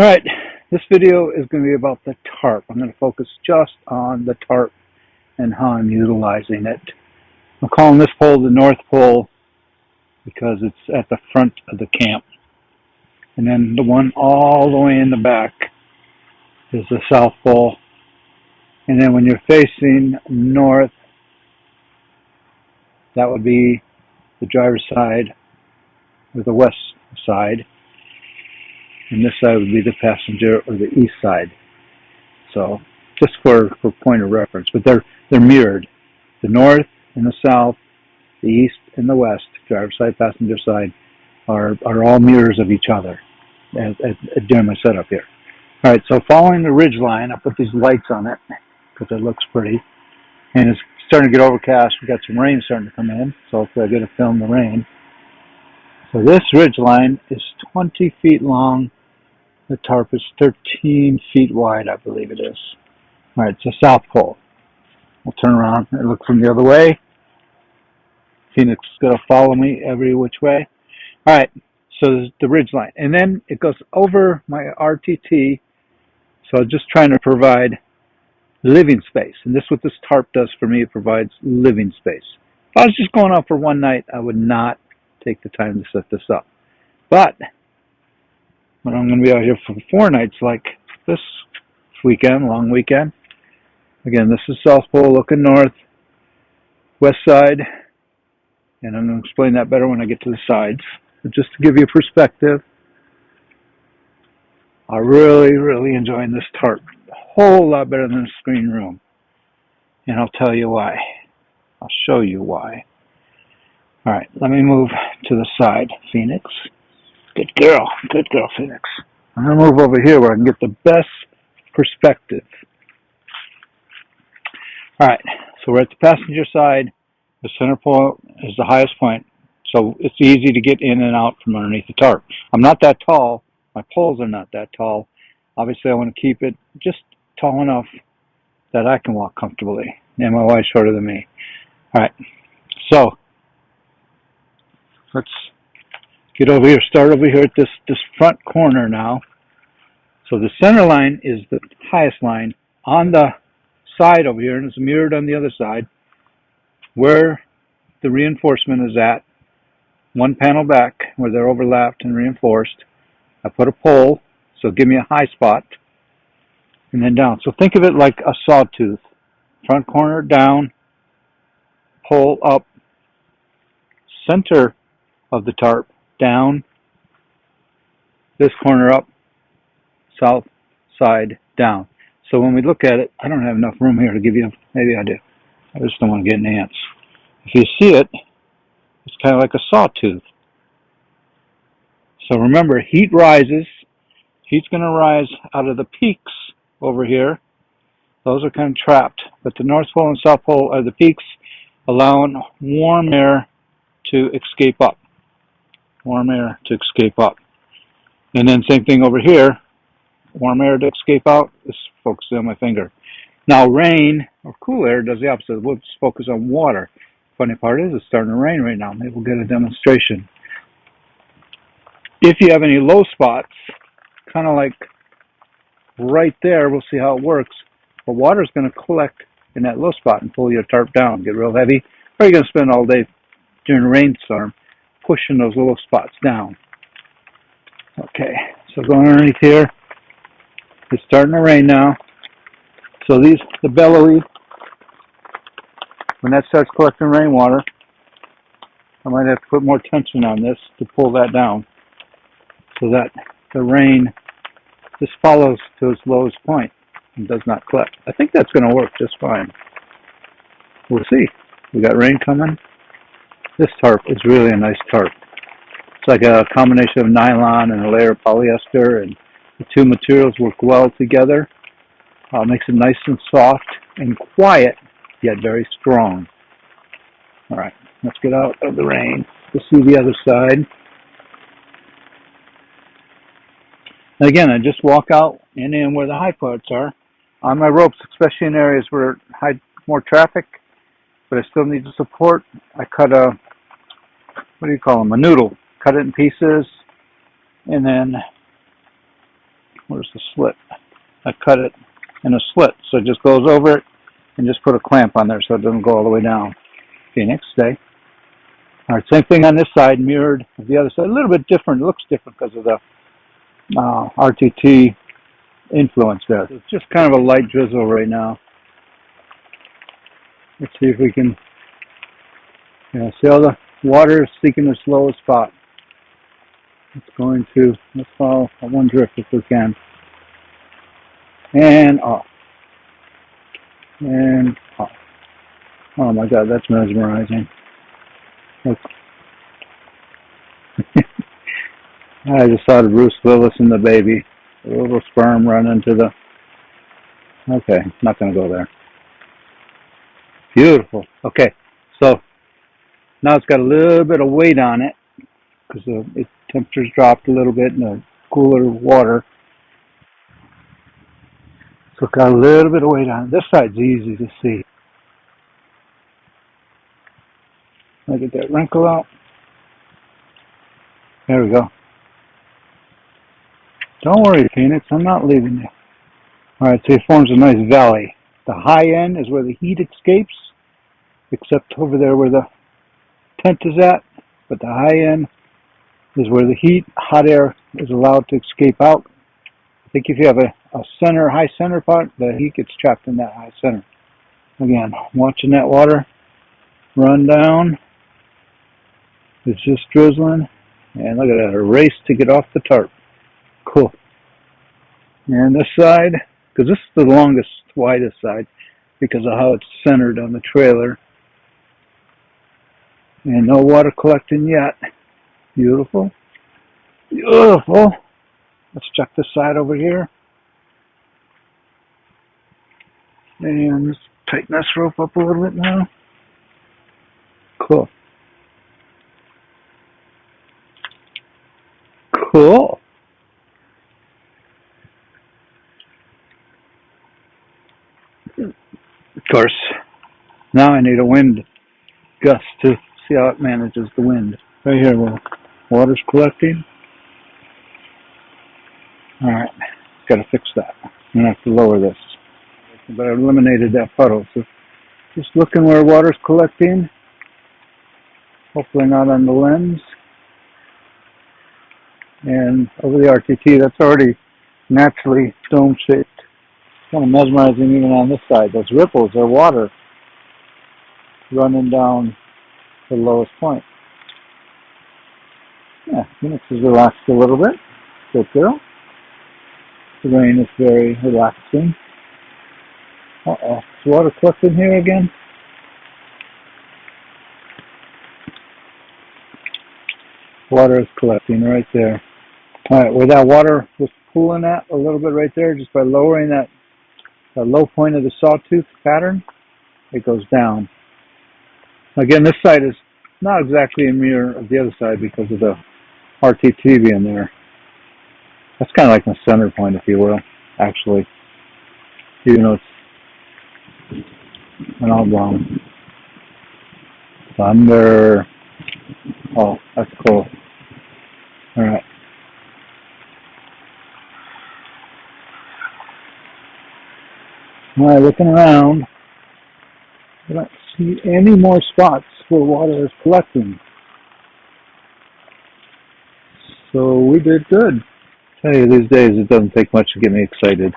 Alright, this video is going to be about the tarp. I'm going to focus just on the tarp and how I'm utilizing it. I'm calling this pole the North Pole because it's at the front of the camp. And then the one all the way in the back is the South Pole. And then when you're facing north, that would be the driver's side or the west side. And this side would be the passenger or the east side. So just for point of reference, but they're mirrored. The north and the south, the east and the west, driver's side, passenger side, are all mirrors of each other during my setup here. All right, so following the ridge line, I put these lights on it because it looks pretty. And it's starting to get overcast. We've got some rain starting to come in, so hopefully I get to film the rain. So this ridge line is 20 feet long. The tarp is 13 feet wide, I believe it is. All right, it's the South Pole. We'll turn around and look from the other way. Phoenix is going to follow me every which way. All right, so there's the ridge line. And then it goes over my RTT, so I'm just trying to provide living space. And this is what this tarp does for me. It provides living space. If I was just going out for one night, I would not take the time to set this up. But when I'm going to be out here for 4 nights like this weekend, long weekend, again, this is South Pole looking north, west side, and I'm going to explain that better when I get to the sides. But just to give you a perspective, I'm really enjoying this tarp. A whole lot better than the screen room. And I'll tell you why. I'll show you why. All right, let me move to the side, Phoenix. Good girl, Phoenix. I'm going to move over here where I can get the best perspective. All right, so we're at the passenger side. The center pole is the highest point, so it's easy to get in and out from underneath the tarp. I'm not that tall. My poles are not that tall. Obviously, I want to keep it just tall enough that I can walk comfortably. And my wife's shorter than me. All right, so let's get over here, start over here at this front corner now. So the center line is the highest line. On the side over here, and it's mirrored on the other side, where the reinforcement is at, one panel back where they're overlapped and reinforced, I put a pole, so give me a high spot, and then down. So think of it like a sawtooth. Front corner down, pole up, center of the tarp down, this corner up, south side down. So when we look at it, I don't have enough room here to give you, maybe I do. I just don't want to get in ants. If you see it, it's kind of like a sawtooth. So remember, heat rises. Heat's going to rise out of the peaks over here. Those are kind of trapped. But the North Pole and South Pole are the peaks, allowing warm air to escape up. Warm air to escape up. And then same thing over here. Warm air to escape out. This focuses on my finger. Now rain or cool air does the opposite. We'll just focus on water. Funny part is it's starting to rain right now. Maybe we'll get a demonstration. If you have any low spots, kind of like right there, we'll see how it works. But water is going to collect in that low spot and pull your tarp down, get real heavy. Or you're going to spend all day during a rainstorm pushing those little spots down. Okay, so going underneath here, it's starting to rain now. So the bellowy, when that starts collecting rainwater, I might have to put more tension on this to pull that down so that the rain just follows to its lowest point and does not collect. I think that's going to work just fine. We'll see. We got rain coming. This tarp is really a nice tarp. It's like a combination of nylon and a layer of polyester, and the two materials work well together. Makes it nice and soft and quiet, yet very strong. All right, let's get out of the rain to see the other side. And again, I just walk out and in where the high parts are. On my ropes, especially in areas where more traffic, but I still need the support, I cut a, a noodle. Cut it in pieces, and then where's the slit? I cut it in a slit, so it just goes over it and just put a clamp on there so it doesn't go all the way down. Phoenix, stay. All right, same thing on this side, mirrored the other side. A little bit different. It looks different because of the RTT influence there. It's just kind of a light drizzle right now. Let's see if we can, see how the water is seeking its lowest spot. Let's follow one drift if we can. And off. And off. Oh my God, that's mesmerizing. Look. I just thought of Bruce Willis and the baby. A little sperm run into the... Okay, not going to go there. Beautiful. Okay, so now it's got a little bit of weight on it because the temperature's dropped a little bit in the cooler water. So it's got a little bit of weight on it. This side's easy to see. I'll get that wrinkle out. There we go. Don't worry, Phoenix, I'm not leaving you. Alright, so it forms a nice valley. The high end is where the heat escapes, except over there where the tent is at. But the high end is where the hot air is allowed to escape out. I think if you have a high center part, the heat gets trapped in that high center. Again, watching that water run down. It's just drizzling. And look at that, a race to get off the tarp. Cool. And this side, because this is the longest, widest side, because of how it's centered on the trailer. And no water collecting yet. Beautiful. Beautiful. Let's check this side over here. And let's tighten this rope up a little bit now. Cool. Cool. Of course, now I need a wind gust to see how it manages the wind. Right here, where water's collecting. Alright, got to fix that. I'm going to have to lower this. But I eliminated that puddle. So just looking where water's collecting. Hopefully not on the lens. And over the RTT, that's already naturally dome-shaped. Kind of mesmerizing even on this side. Those ripples are water running down the lowest point. Yeah, Phoenix is relaxed a little bit. Good girl. The rain is very relaxing. Uh-oh. Is water collecting here again? Water is collecting right there. Alright, where that water was pooling at a little bit right there, just by lowering that low point of the sawtooth pattern, it goes down. Again, this side is not exactly a mirror of the other side because of the RTT being there. That's kind of like the center point, if you will, actually. Even though it's an oblong. Thunder. Oh, that's cool. Alright. Alright, looking around. I don't see any more spots where water is collecting. So we did good. I tell you, these days it doesn't take much to get me excited.